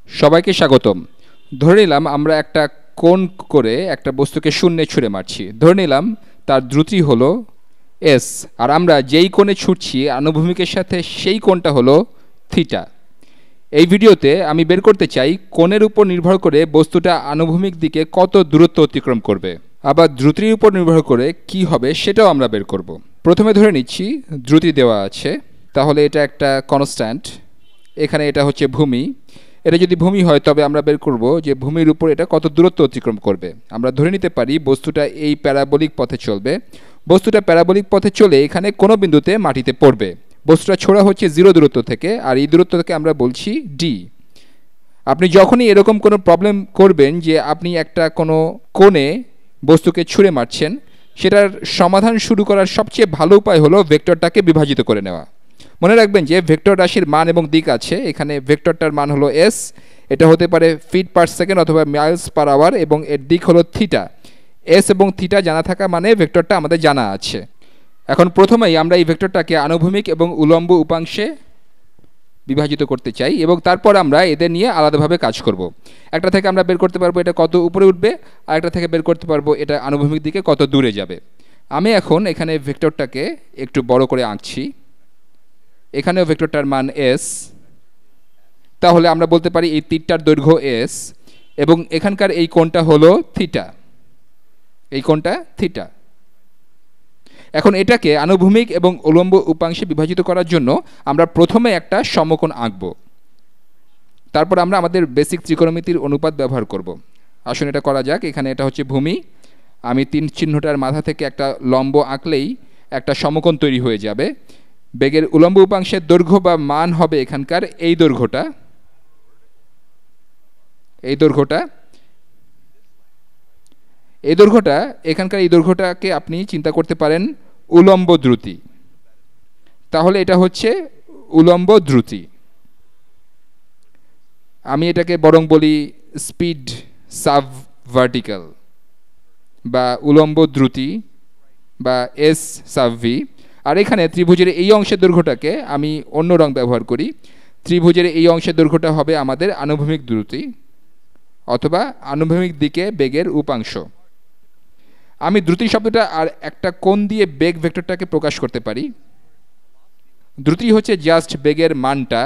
সবাইকে স্বাগতম। ধরে নিলাম আমরা একটা কোণ করে একটা বস্তুকে শূন্যে ছুঁড়ে মারছি। ধরে নিলাম তার দ্রুতি হলো এস, আর আমরা যেই কোণে ছুটছি আনুভূমিকের সাথে সেই কোণটা হলো থিটা। এই ভিডিওতে আমি বের করতে চাই কোণের উপর নির্ভর করে বস্তুটা আনুভূমিক দিকে কত দূরত্ব অতিক্রম করবে, আবার দ্রুতির উপর নির্ভর করে কি হবে সেটাও আমরা বের করব। প্রথমে ধরে নিচ্ছি দ্রুতি দেওয়া আছে, তাহলে এটা একটা কনস্ট্যান্ট। এখানে এটা হচ্ছে ভূমি। এটা যদি ভূমি হয় তবে আমরা বের করব যে ভূমির উপর এটা কত দূরত্ব অতিক্রম করবে। আমরা ধরে নিতে পারি বস্তুটা এই প্যারাবোলিক পথে চলবে। বস্তুটা প্যারাবোলিক পথে চলে এখানে কোনো বিন্দুতে মাটিতে পড়বে। বস্তুটা ছোড়া হচ্ছে 0 দূরত্ব থেকে, আর এই দূরত্ব থেকে আমরা বলছি ডি। আপনি যখনই এরকম কোনো প্রবলেম করবেন যে আপনি একটা কোনো কোণে বস্তুকে ছুঁড়ে মারছেন, সেটার সমাধান শুরু করার সবচেয়ে ভালো উপায় হলো ভেক্টরটাকে বিভাজিত করে নেওয়া। মনে রাখবেন যে ভেক্টর রাশির মান এবং দিক আছে। এখানে ভেক্টরটার মান হলো এস, এটা হতে পারে ফিট পার সেকেন্ড অথবা মাইলস পার আওয়ার, এবং এর দিক হলো থিটা। এস এবং থিটা জানা থাকা মানে ভেক্টরটা আমাদের জানা আছে। এখন প্রথমেই আমরা এই ভেক্টরটাকে আনুভূমিক এবং উলম্ব উপাংশে বিভাজিত করতে চাই, এবং তারপর আমরা এদের নিয়ে আলাদাভাবে কাজ করব। একটা থেকে আমরা বের করতে পারবো এটা কত উপরে উঠবে, আর একটা থেকে বের করতে পারবো এটা আনুভূমিক দিকে কত দূরে যাবে। আমি এখন এখানে ভেক্টরটাকে একটু বড় করে আঁকছি। এখানেও ভেক্টরটার মান এস, তাহলে আমরা বলতে পারি এই তীরটার দৈর্ঘ্য এস, এবং এখানকার এই কোণটা হলো থিটা। এই কোণটা থিটা। এখন এটাকে আনুভূমিক এবং উলম্ব উপাংশে বিভাজিত করার জন্য আমরা প্রথমে একটা সমকোণ আঁকব, তারপর আমরা আমাদের বেসিক ত্রিকোণমিতির অনুপাত ব্যবহার করব। আসুন এটা করা যাক। এখানে এটা হচ্ছে ভূমি। আমি 3 চিহ্নটার মাথা থেকে একটা লম্ব আঁকলেই একটা সমকোণ তৈরি হয়ে যাবে। বেগের উলম্ব উপাংশের দৈর্ঘ্য বা মান হবে এখানকার এই দৈর্ঘ্যটা, এই দৈর্ঘ্যটা, এই দৈর্ঘ্যটা। এখানকার এই দৈর্ঘ্যটাকে আপনি চিন্তা করতে পারেন উলম্ব দ্রুতি। তাহলে এটা হচ্ছে উলম্ব দ্রুতি। আমি এটাকে বরং বলি স্পিড সাব ভার্টিক্যাল বা উলম্ব দ্রুতি বা এস সাব ভি। আর এখানে ত্রিভুজের এই অংশের দৈর্ঘ্যটাকে আমি অন্য রং ব্যবহার করি। ত্রিভুজের এই অংশের দৈর্ঘ্যটা হবে আমাদের আনুভূমিক দ্রুতি অথবা আনুভূমিক দিকে বেগের উপাংশ। আমি দ্রুতি শব্দটা আর একটা কোণ দিয়ে বেগ ভেক্টরটাকে প্রকাশ করতে পারি। দ্রুতি হচ্ছে জাস্ট বেগের মানটা।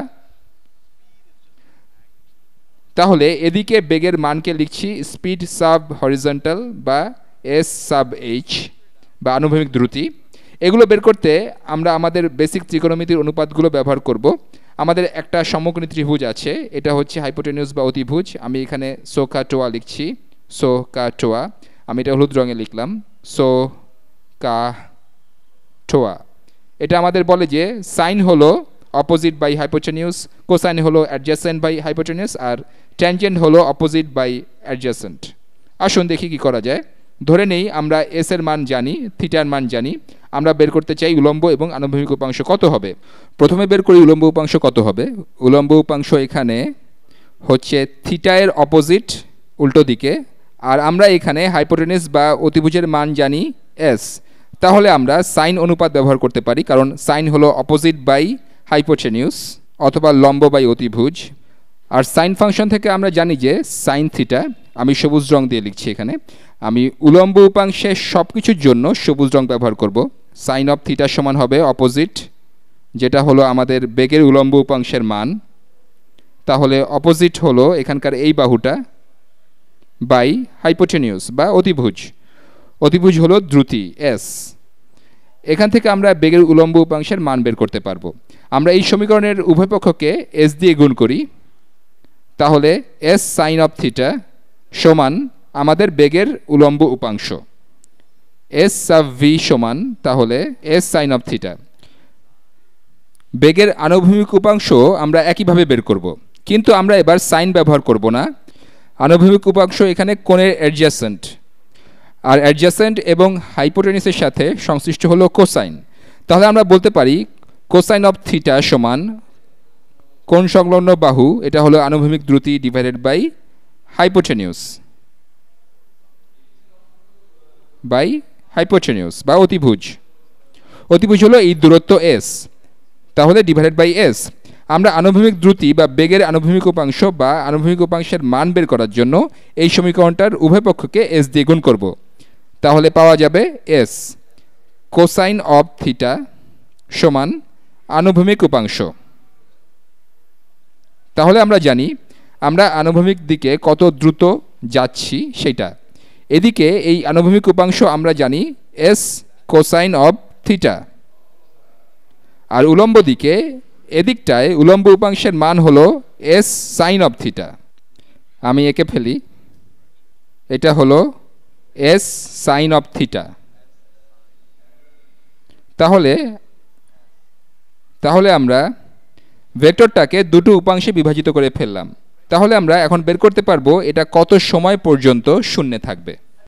তাহলে এদিকে বেগের মানকে লিখছি স্পিড সাব হরিজন্টাল বা এস সাব এইচ বা আনুভূমিক দ্রুতি। এগুলো বের করতে আমরা আমাদের বেসিক ত্রিকোণমিতির অনুপাতগুলো ব্যবহার করব। আমাদের একটা সমকোণী ত্রিভুজ আছে, এটা হচ্ছে হাইপোটেনিউস বা অতিভুজ। আমি এখানে সোকাটোয়া লিখছি, সোকাটোয়া। আমি এটা হলুদ রঙে লিখলাম, সোকাটোয়া। এটা আমাদের বলে যে সাইন হলো অপোজিট বাই হাইপোটেনিউস, কোসাইন হলো অ্যাডজাসেন্ট বাই হাইপোটেনিউস, আর ট্যানজেন্ট হলো অপোজিট বাই অ্যাডজাসেন্ট। আসুন দেখি কি করা যায়। ধরে নেই আমরা এস এর মান জানি, থিটার মান জানি। আমরা বের করতে চাই উলম্ব এবং আনুভূমিক উপাংশ কত হবে। প্রথমে বের করি উলম্ব উপাংশ কত হবে। উলম্ব উপাংশ এখানে হচ্ছে থিটা এর অপোজিট, উল্টো দিকে। আর আমরা এখানে হাইপোটেনিউস বা অতিভুজের মান জানি এস। তাহলে আমরা সাইন অনুপাত ব্যবহার করতে পারি, কারণ সাইন হলো অপোজিট বাই হাইপোটেনিউস অথবা লম্ব বাই অতিভুজ। আর সাইন ফাংশন থেকে আমরা জানি যে সাইন থিটা। আমি সবুজ রং দিয়ে লিখছি এখানে। আমি উলম্ব উপাংশের সব কিছুর জন্য সবুজ রং ব্যবহার করব। সাইন অফ থিটা সমান হবে অপোজিট, যেটা হলো আমাদের বেগের উলম্ব উপাংশের মান। তাহলে অপোজিট হলো এখানকার এই বাহুটা বাই হাইপোটেনিউস বা অতিভুজ। অতিভুজ হলো দ্রুতি এস। এখান থেকে আমরা বেগের উলম্ব উপাংশের মান বের করতে পারবো। আমরা এই সমীকরণের উভয় পক্ষকে এস দিয়ে গুণ করি। তাহলে এস সাইন অফ থিটা সমান আমাদের বেগের উলম্ব উপাংশ, এস সাব ভি সমান তাহলে এস সাইন অফ থিটা। বেগের আনুভূমিক উপাংশ আমরা একইভাবে বের করব, কিন্তু আমরা এবার সাইন ব্যবহার করব না। আনুভূমিক উপাংশ এখানে কোণের অ্যাডজাসেন্ট, আর অ্যাডজাসেন্ট এবং হাইপোটেনিউসের সাথে সংশ্লিষ্ট হলো কোসাইন। তাহলে আমরা বলতে পারি কোসাইন অফ থিটা সমান কোণ সংলগ্ন বাহু, এটা হলো আনুভূমিক দ্রুতি ডিভাইডেড বাই হাইপোটেনিউস বাই হাইপোটেনিউস বা অতিভুজ। অতিভুজ হলো এই দূরত্ব এস, তাহলে ডিভাইডেড বাই এস। আমরা আনুভূমিক দ্রুতি বা বেগের আনুভূমিক উপাংশ বা আনুভূমিক উপাংশের মান বের করার জন্য এই সমীকরণটার উভয় পক্ষকে এস দিয়ে গুণ করব। তাহলে পাওয়া যাবে এস কোসাইন অফ থিটা সমান আনুভূমিক উপাংশ। তাহলে আমরা জানি আমরা আনুভূমিক দিকে কত দ্রুত যাচ্ছি সেটা। এদিকে এই আনুভূমিক উপাংশ আমরা জানি এস কোসাইন অফ থিটা, আর উলম্ব দিকে এদিকটায় উলম্ব উপাংশের মান হলো এস সাইন অফ থিটা। আমি একে ফেলি, এটা হলো এস সাইন অফ থিটা। তাহলে আমরা ভেক্টরটাকে দুটো উপাংশে বিভাজিত করে ফেললাম। তাহলে আমরা এখন বের করতে পারবো এটা কত সময় পর্যন্ত শূন্যে থাকবে।